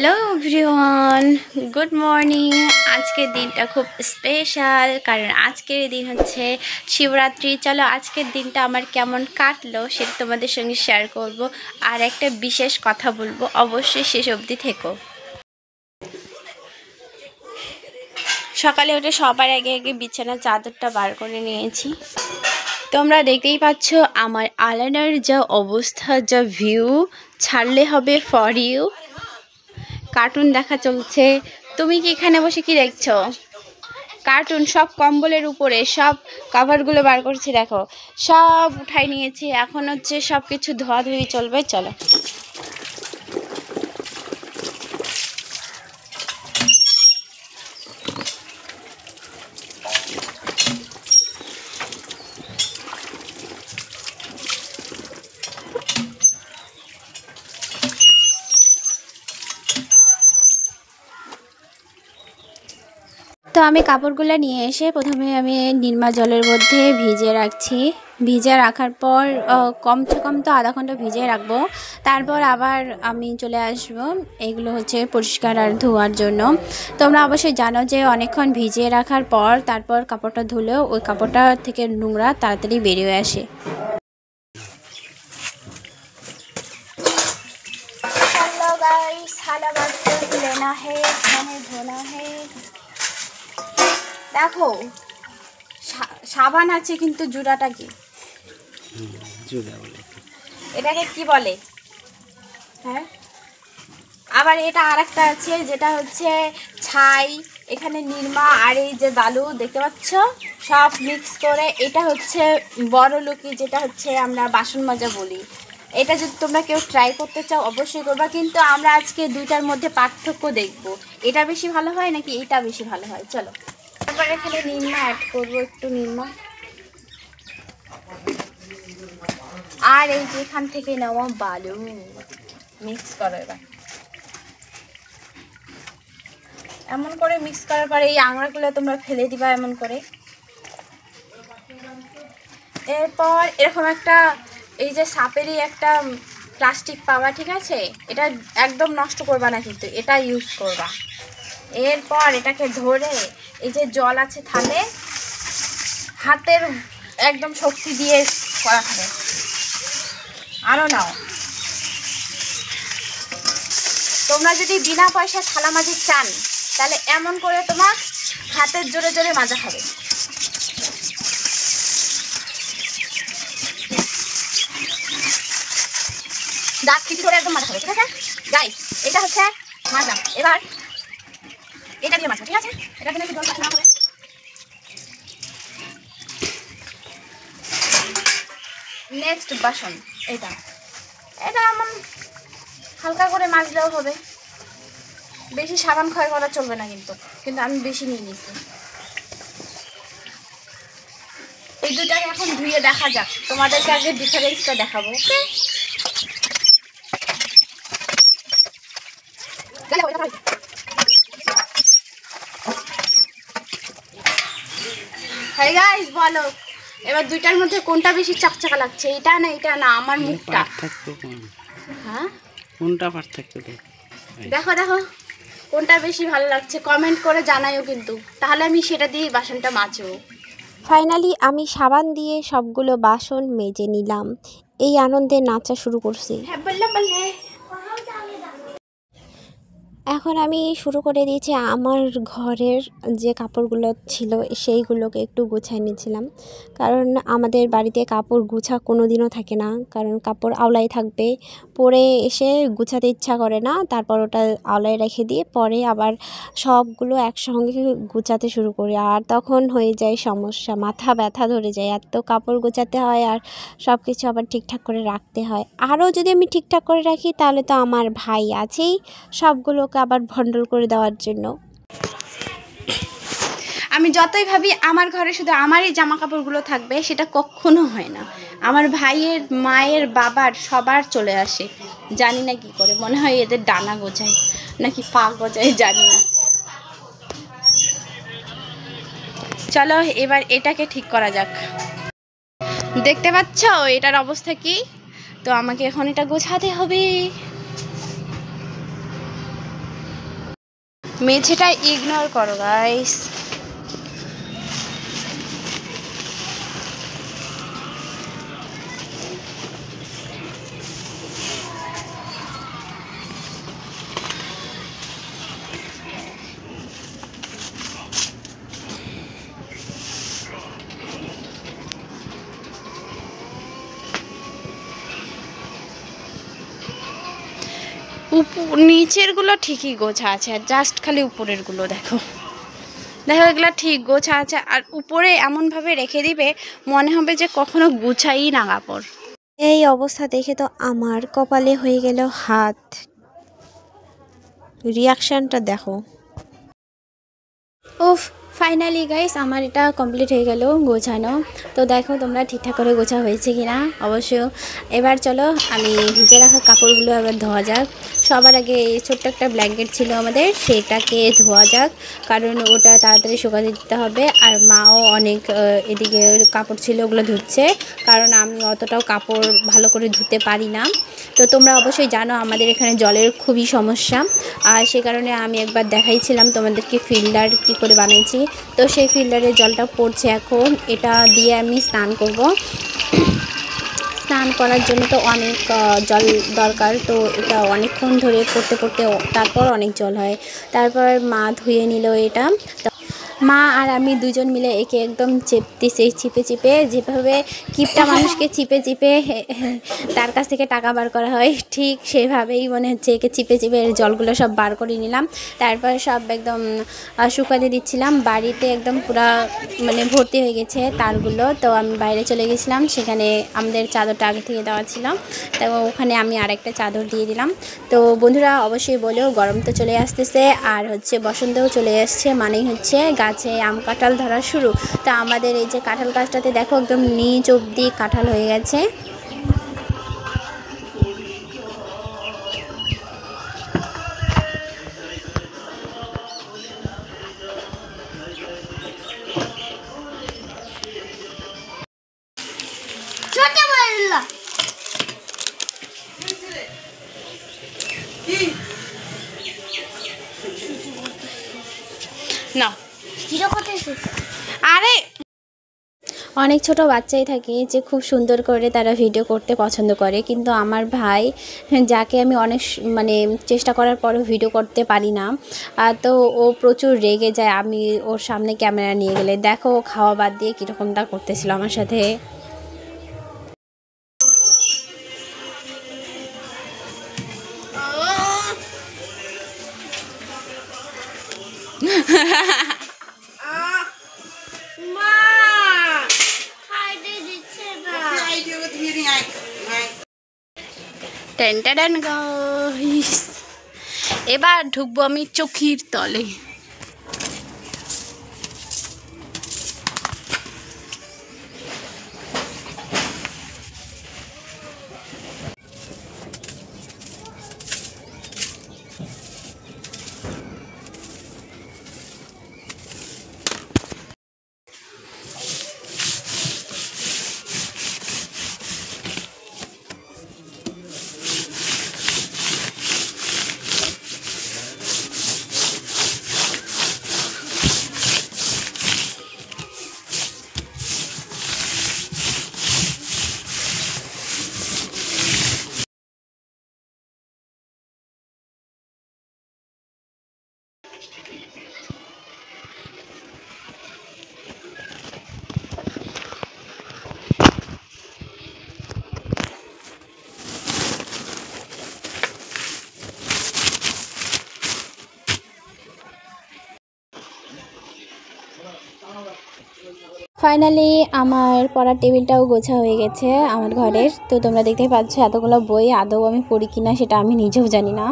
Hello everyone, good morning. আজকের দিনটা খুব স্পেশাল, কারণ আজকের দিন হচ্ছে শিবরাত্রি। চলো আজকের দিনটা আমার কেমন কাটলো সেটা তোমাদের সঙ্গে শেয়ার করব, আর একটা বিশেষ কথা বলবো, অবশ্যই শেষ অবধি থেকো। সকালে উঠে সবার আগে আগে বিছানার চাদরটা বার করে নিয়েছি। তোমরা দেখতেই পাচ্ছ আমার আলানার যা অবস্থা, যা ভিউ, ছাড়লে হবে ফর ইউ। কার্টুন দেখা চলছে। তুমি কি এখানে বসে কি দেখছো? কার্টুন। সব কম্বলের উপরে সব কাভারগুলো বার করছি, দেখো সব উঠাই নিয়েছি। এখন হচ্ছে সব কিছু ধোয়াধুয়ি চলবে। চলো তো আমি কাপড়গুলো নিয়ে এসে প্রথমে আমি নির্মা জলের মধ্যে ভিজিয়ে রাখছি। ভিজে রাখার পর কমসে কম তো আধা ঘন্টা ভিজিয়ে রাখবো। তারপর আবার আমি চলে আসবো এগুলো হচ্ছে পরিষ্কার আর ধোয়ার জন্য। তোমরা অবশ্যই জানো যে অনেকক্ষণ ভিজিয়ে রাখার পর তারপর কাপড়টা ধুলেও ওই কাপড়টা থেকে নোংরা তাড়াতাড়ি বেরিয়ে আসে। দেখো সাবান আছে, কিন্তু জুড়াটা কি? এটাকে কি বলে? হ্যাঁ, আবার এটা আরেকটা আছে যেটা হচ্ছে ছাই, এখানে নির্মা, আর এই যে বালু দেখতে পাচ্ছ, সব মিক্স করে এটা হচ্ছে বড় লোকি, যেটা হচ্ছে আমরা বাসন মাজা বলি। এটা যদি তোমরা কেউ ট্রাই করতে চাও অবশ্যই করবা, কিন্তু আমরা আজকে দুইটার মধ্যে পার্থক্য দেখব, এটা বেশি ভালো হয় নাকি এটা বেশি ভালো হয়। চলো তারপর এখানে নির্মা অ্যাড করবো, একটু নির্মা, আর এই যে এখান থেকে নেওয়া বালু মিক্স করো। এবার এমন করে মিক্স করার পরে এই আংড়াগুলো তোমরা ফেলে দিবা এমন করে। এরপর এরকম একটা এই যে সাপেরই একটা প্লাস্টিক পাওয়া, ঠিক আছে, এটা একদম নষ্ট করবা না, কিন্তু এটা ইউজ করবা। এরপর এটাকে ধরে এই যে জল আছে থালে, হাতের একদম শক্তি দিয়ে করা হবে। আরও নাও। তোমরা যদি বিনা পয়সা থালা মাজি চান তাহলে এমন করে তোমার হাতের জোরে জোরে মাজা হবে। দাঁত কিছু করে একদম মাজা হবে, ঠিক আছে গাইস? এটা হচ্ছে মাজলাম। এবার এটা দিয়ে মাজা, ঠিক আছে? এটা দিয়ে একটু জল না করে নেক্সট বাসন। এটা এমন হালকা করে মাজলেও হবে, বেশি সাবান ক্ষয় করা চলবে না, কিন্তু আমি বেশি নিয়ে নিচ্ছি। এই দুটাকে এখন ধুয়ে দেখা যাক, তোমাদেরকে আগে ডিফারেন্সটা দেখাবো। হাই গাইস, বলো এবার দুইটার মধ্যে কোনটা বেশি চকচকা লাগছে? এটা না এটা না আমার মুখটা? হ্যাঁ, কোনটা পার্থক্য? দেখো দেখো কোনটা বেশি ভালো লাগছে, কমেন্ট করে জানাইও কিন্তু, তাহলে আমি সেটা দিয়ে বাসনটা মাজবো। ফাইনালি আমি সাবান দিয়ে সবগুলো বাসন মেজে নিলাম। এই আনন্দে নাচা শুরু করছি। হ্যাঁ বললে বললে। এখন আমি শুরু করে দিয়েছি আমার ঘরের যে কাপড়গুলো ছিল সেইগুলোকে একটু গুছাই নিয়েছিলাম, কারণ আমাদের বাড়িতে কাপড় গুছা কোনো দিনও থাকে না, কারণ কাপড় আওলাই থাকবে, পরে এসে গুছাতে ইচ্ছা করে না, তারপর ওটা আওলায় রেখে দিয়ে পরে আবার সবগুলো একসঙ্গে গুছাতে শুরু করি, আর তখন হয়ে যায় সমস্যা, মাথা ব্যথা ধরে যায়, এত কাপড় গুছাতে হয় আর সব কিছু আবার ঠিকঠাক করে রাখতে হয়। আরও যদি আমি ঠিকঠাক করে রাখি তাহলে তো আমার ভাই আছেই সবগুলোকে আবার ভন্ডল করে দেওয়ার জন্য। আমি যতই ভাবি আমার ঘরে শুধু আমারই জামা কাপড়গুলো থাকবে, সেটা কখনো হয় না। আমার ভাইয়ের, মায়ের, বাবার সবার চলে আসে, জানি না কি করে, মনে হয় এদের ডানা গোছায় নাকি পা গোছায়, জানি না। চলো এবার এটাকে ঠিক করা যাক। দেখতে পাচ্ছ এটার অবস্থা কি? তো আমাকে এখন এটা গোছাতে হবে। মেঝেটা ইগনোর করো গাইস। নিচের গুলো ঠিকই গোছা আছে, আর জাস্ট খালি উপরের গুলো দেখো দেখো, এগুলো ঠিক গোছা আছে। আর উপরে এমন ভাবে রেখে দিবে মনে হবে যে কখনো গুছাই না কাপড়। এই অবস্থা দেখে তো আমার কপালে হয়ে গেল হাত। রিয়াকশনটা দেখো। উফ, ফাইনালি গাইস আমার এটা কমপ্লিট হয়ে গেল গোছানো। তো দেখো তোমরা ঠিকঠাক করে গোছা হয়েছে কিনা অবশ্য। এবার চলো আমি ভিজে রাখা কাপড়গুলো এবার ধোয়া যাক। সবার আগে এই ছোট্ট একটা ব্ল্যাঙ্কেট ছিল আমাদের, সেটাকে ধোয়া যাক, কারণ ওটা তাড়াতাড়ি শুকাতে দিতে হবে। আর মাও অনেক এদিকে কাপড় ছিল ওগুলো ধুচ্ছে, কারণ আমি অতটাও কাপড় ভালো করে ধুতে পারি না। তো তোমরা অবশ্যই জানো আমাদের এখানে জলের খুবই সমস্যা, আর সে কারণে আমি একবার দেখাইছিলাম তোমাদেরকে ফিল্টার কি করে বানাইছি। তো সেই ফিল্টারের জলটা পড়ছে এখন, এটা দিয়ে আমি স্নান করব। স্নান করার জন্য তো অনেক জল দরকার, তো এটা অনেকক্ষণ ধরে পড়তে পড়তে তারপর অনেক জল হয়। তারপর মা ধুয়ে নিল এটা। মা আর আমি দুজন মিলে একে একদম চেপতেছি, চিপে চিপে, যেভাবে কিপটা মানুষকে চিপে চিপে তার কাছ থেকে টাকা বার করা হয়, ঠিক সেভাবেই মনে হচ্ছে একে চিপে চিপে জলগুলো সব বার করে নিলাম। তারপর সব একদম শুকাতে দিচ্ছিলাম। বাড়িতে একদম পুরা মানে ভর্তি হয়ে গেছে তারগুলো। তো আমি বাইরে চলে গেছিলাম, সেখানে আমাদের চাদরটা আগে থেকে দেওয়া ছিল, তো ওখানে আমি আরেকটা চাদর দিয়ে দিলাম। তো বন্ধুরা অবশ্যই বলো, গরম তো চলে আসতেছে, আর হচ্ছে বসন্তও চলে আসছে, মানেই হচ্ছে গাছে আম কাঁঠাল ধরা শুরু। তা আমাদের এই যে কাঁঠাল গাছটাতে দেখো একদম নিচ অবধি কাঁঠাল হয়ে গেছে। না আরে অনেক ছোট বাচ্চাই থাকে যে খুব সুন্দর করে তারা ভিডিও করতে পছন্দ করে, কিন্তু আমার ভাই, যাকে আমি অনেক মানে চেষ্টা করার পরও ভিডিও করতে পারি না, তো ও প্রচুর রেগে যায় আমি ওর সামনে ক্যামেরা নিয়ে গেলে। দেখো ও খাওয়া বাদ দিয়ে কীরকমটা করতেছিল আমার সাথে। টেন গাইস, এবার ঢুকবো আমি চোখের তলে। ফাইনালি আমার পড়ার টেবিলটাও গোছা হয়ে গেছে আমার ঘরের। তো তোমরা দেখতেই পাচ্ছ এতগুলো বই আদৌ আমি পড়ি কিনা সেটা আমি নিজেও জানি না।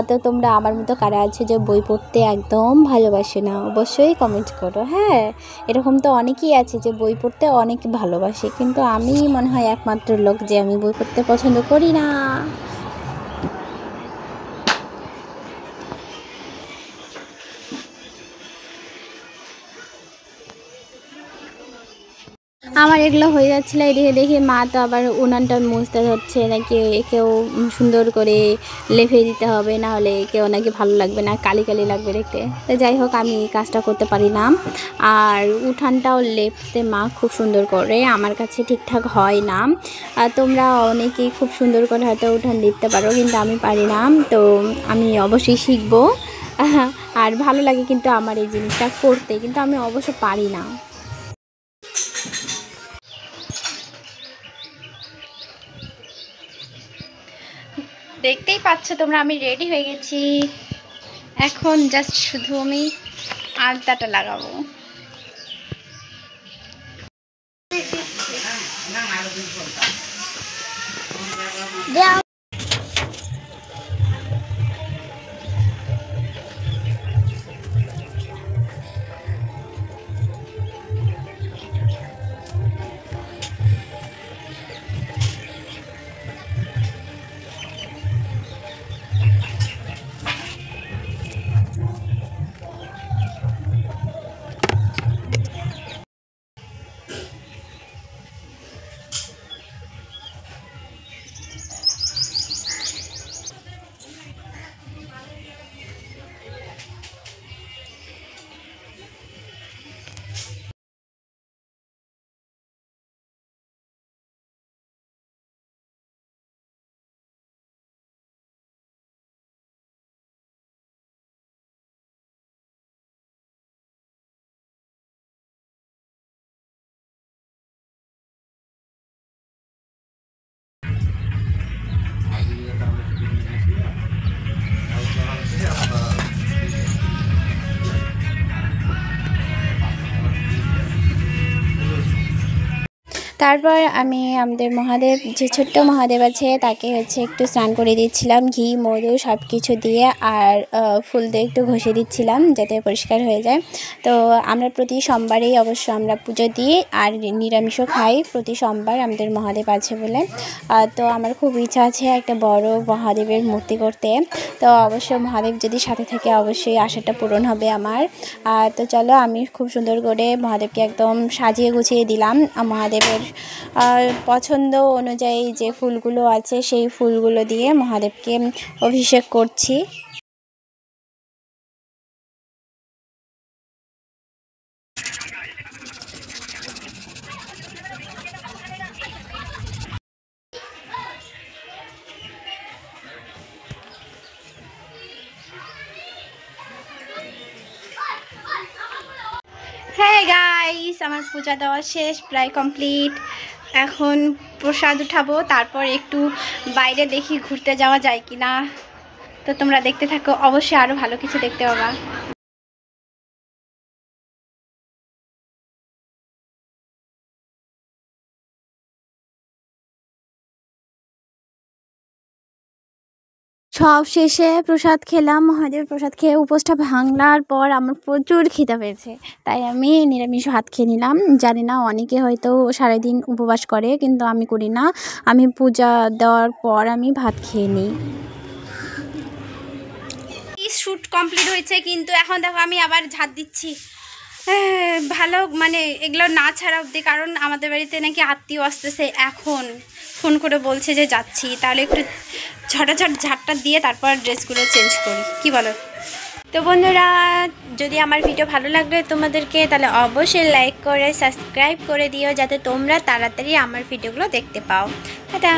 তো তোমরা আমার মতো কারা আছে যে বই পড়তে একদম ভালোবাসে না, অবশ্যই কমেন্ট করো। হ্যাঁ, এরকম তো অনেকেই আছে যে বই পড়তে অনেক ভালোবাসে, কিন্তু আমি মনে হয় একমাত্র লোক যে আমি বই পড়তে পছন্দ করি না। আমার এগুলো হয়ে যাচ্ছিলো এদিকে দেখে মা তো আবার উনানটা মুছতে হচ্ছে, নাকি একেও সুন্দর করে লেপে দিতে হবে, না হলে কেউ নাকি ভালো লাগবে না, কালি কালি লাগবে দেখতে। তো যাই হোক আমি কাজটা করতে পারি না। আর উঠানটাও লেপতে মা খুব সুন্দর করে, আমার কাছে ঠিকঠাক হয় না। আর তোমরা অনেকেই খুব সুন্দর করে হয়তো উঠান লিপতে পারো, কিন্তু আমি পারি না। তো আমি অবশ্যই শিখবো। আর ভালো লাগে কিন্তু আমার এই জিনিসটা করতে, কিন্তু আমি অবশ্য পারি না। দেখতেই পাচ্ছ তোমরা, আমি রেডি হয়ে গেছি। এখন জাস্ট শুধু আমি আলতাটা লাগাবো। তারপর আমি আমাদের মহাদেব, যে ছোট্ট মহাদেব আছে, তাকে হচ্ছে একটু স্নান করে দিচ্ছিলাম ঘি মধু সব কিছু দিয়ে, আর ফুল দিয়ে একটু ঘষে দিচ্ছিলাম যাতে পরিষ্কার হয়ে যায়। তো আমরা প্রতি সোমবারেই অবশ্য আমরা পুজো দিই, আর নিরামিষও খাই প্রতি সোমবার আমাদের মহাদেব আছে বলে। তো আমার খুব ইচ্ছা আছে একটা বড় মহাদেবের মূর্তি করতে। তো অবশ্য মহাদেব যদি সাথে থাকে অবশ্যই আশাটা পূরণ হবে আমার। তো চলো আমি খুব সুন্দর করে মহাদেবকে একদম সাজিয়ে গুছিয়ে দিলাম। মহাদেবের পছন্দ অনুযায়ী যে ফুলগুলো আছে সেই ফুলগুলো দিয়ে মহাদেবকে অভিষেক করছি। হ্যাঁ গাইস, আমার পূজা দেওয়া শেষ, প্রায় কমপ্লিট। এখন প্রসাদ উঠাবো, তারপর একটু বাইরে দেখি ঘুরতে যাওয়া যায় কি না। তো তোমরা দেখতে থাকো, অবশ্যই আরও ভালো কিছু দেখতে পাবা। সব শেষে প্রসাদ খেলাম, মহাদেবের প্রসাদ খেয়ে উপোসটা ভাঙলার পর আমার প্রচুর খিদা পেয়েছে, তাই আমি নিরামিষ ভাত খেয়ে নিলাম। জানি না অনেকে হয়তো সারাদিন উপবাস করে, কিন্তু আমি করি না। আমি পূজা দেওয়ার পর আমি ভাত খেয়ে নিই। শ্যুট কমপ্লিট হয়েছে, কিন্তু এখন দেখো আমি আবার ঝাঁট দিচ্ছি। ভালো মানে এগুলো না ছাড়া অবধি, কারণ আমাদের বাড়িতে নাকি আত্মীয় আসতেছে, এখন ফোন করে বলছে যে যাচ্ছি, তাহলে একটু ঝটাঝট ঝাঁটটা দিয়ে তারপর ড্রেসগুলো চেঞ্জ করি, কি বলো? তো বন্ধুরা, যদি আমার ভিডিও ভালো লাগলে তোমাদেরকে, তাহলে অবশ্যই লাইক করে সাবস্ক্রাইব করে দিও, যাতে তোমরা তাড়াতাড়ি আমার ভিডিওগুলো দেখতে পাও। টাটা।